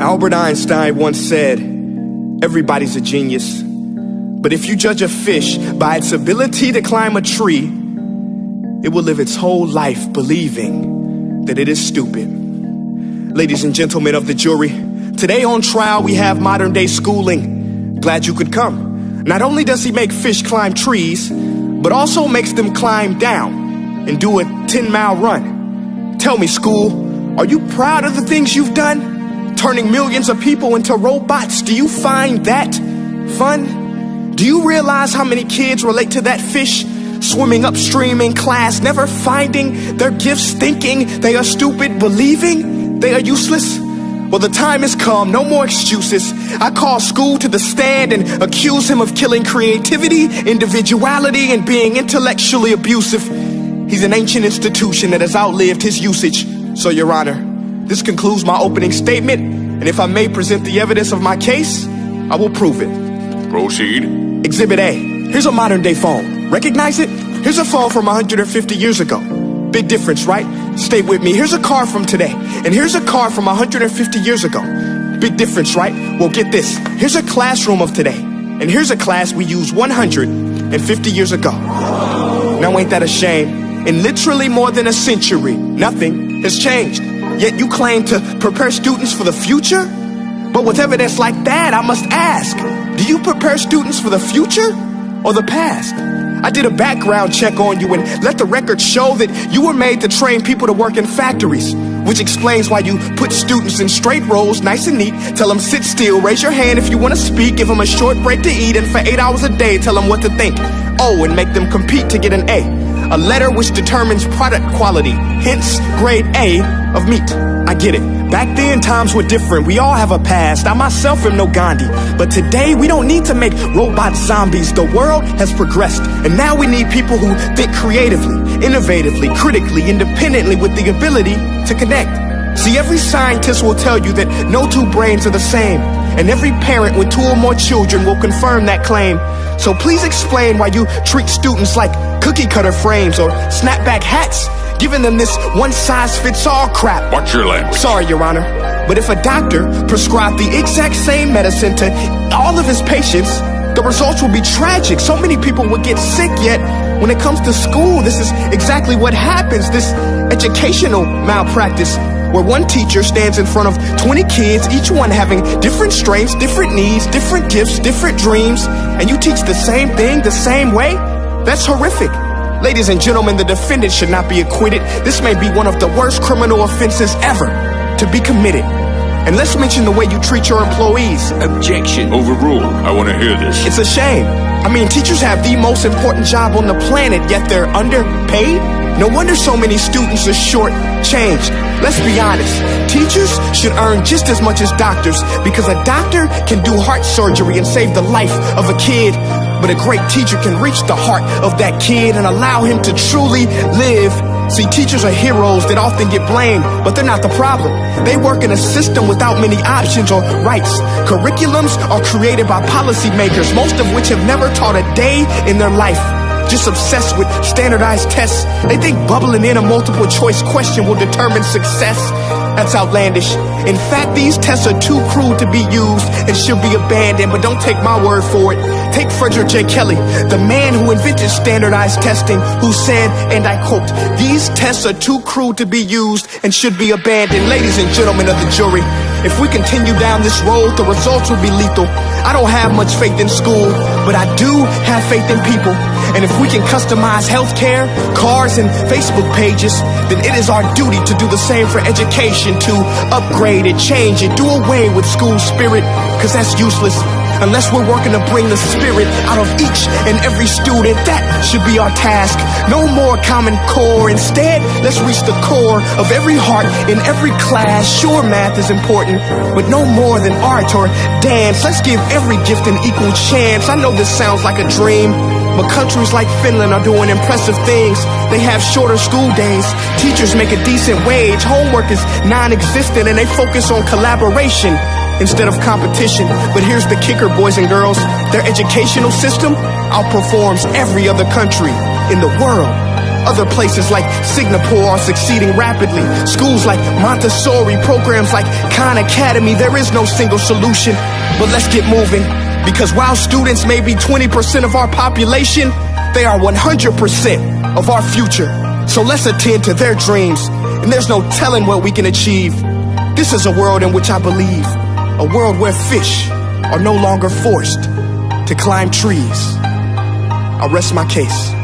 Albert Einstein once said, everybody's a genius. But if you judge a fish by its ability to climb a tree, it will live its whole life believing that it is stupid. Ladies and gentlemen of the jury, today on trial we have modern day schooling. Glad you could come. Not only does he make fish climb trees, but also makes them climb down and do a 10-mile run. Tell me, school, are you proud of the things you've done? Turning millions of people into robots, do you find that fun? Do you realize how many kids relate to that fish swimming upstream in class, never finding their gifts, thinking they are stupid, believing they are useless? Well, the time has come, no more excuses. I call school to the stand and accuse him of killing creativity, individuality, and being intellectually abusive. He's an ancient institution that has outlived his usage. So, Your Honor, this concludes my opening statement, and if I may present the evidence of my case, I will prove it. Proceed. Exhibit A. Here's a modern day phone. Recognize it? Here's a phone from 150 years ago. Big difference, right? Stay with me. Here's a car from today, and here's a car from 150 years ago. Big difference, right? Well, get this. Here's a classroom of today, and here's a class we used 150 years ago. Now, ain't that a shame? In literally more than a century, nothing has changed. Yet you claim to prepare students for the future? But with evidence like that, I must ask, do you prepare students for the future or the past? I did a background check on you and let the record show that you were made to train people to work in factories, which explains why you put students in straight rows, nice and neat, tell them sit still, raise your hand if you want to speak, give them a short break to eat, and for 8 hours a day, tell them what to think. Oh, and make them compete to get an A letter which determines product quality, hence grade A of meat. I get it. Back then, times were different. We all have a past. I myself am no Gandhi. But today, we don't need to make robot zombies. The world has progressed. And now we need people who think creatively, innovatively, critically, independently, with the ability to connect. See, every scientist will tell you that no two brains are the same. And every parent with 2 or more children will confirm that claim. So please explain why you treat students like cookie cutter frames or snapback hats, giving them this one-size-fits-all crap. Watch your language. Sorry, Your Honor, but if a doctor prescribed the exact same medicine to all of his patients, the results will be tragic. So many people would get sick, yet when it comes to school, this is exactly what happens, this educational malpractice, where one teacher stands in front of 20 kids, each one having different strengths, different needs, different gifts, different dreams, and you teach the same thing the same way? That's horrific. Ladies and gentlemen, the defendant should not be acquitted. This may be one of the worst criminal offenses ever to be committed. And let's mention the way you treat your employees. Objection. Overruled. I want to hear this. It's a shame. I mean, teachers have the most important job on the planet, yet they're underpaid? No wonder so many students are short-changed. Let's be honest. Teachers should earn just as much as doctors, because a doctor can do heart surgery and save the life of a kid. But a great teacher can reach the heart of that kid and allow him to truly live. See, teachers are heroes that often get blamed, but they're not the problem. They work in a system without many options or rights. Curriculums are created by policymakers, most of which have never taught a day in their life. Just obsessed with standardized tests. They think bubbling in a multiple choice question will determine success. That's outlandish. In fact, these tests are too crude to be used and should be abandoned, but don't take my word for it. Take Frederick J. Kelly, the man who invented standardized testing, who said, and I quote, "These tests are too crude to be used and should be abandoned." Ladies and gentlemen of the jury, if we continue down this road, the results will be lethal. I don't have much faith in school, but I do have faith in people. And if we can customize healthcare, cars, and Facebook pages, then it is our duty to do the same for education, to upgrade it, change it, do away with school spirit, because that's useless. Unless we're working to bring the spirit out of each and every student, that should be our task. No more Common Core. Instead, let's reach the core of every heart in every class. Sure, math is important, but no more than art or dance. Let's give every gift an equal chance. I know this sounds like a dream, but countries like Finland are doing impressive things. They have shorter school days. Teachers make a decent wage. Homework is non-existent, and they focus on collaboration instead of competition. But here's the kicker, boys and girls. Their educational system outperforms every other country in the world. Other places like Singapore are succeeding rapidly. Schools like Montessori, programs like Khan Academy. There is no single solution, but let's get moving. Because while students may be 20% of our population, they are 100% of our future. So let's attend to their dreams, and there's no telling what we can achieve. This is a world in which I believe, a world where fish are no longer forced to climb trees. I rest my case.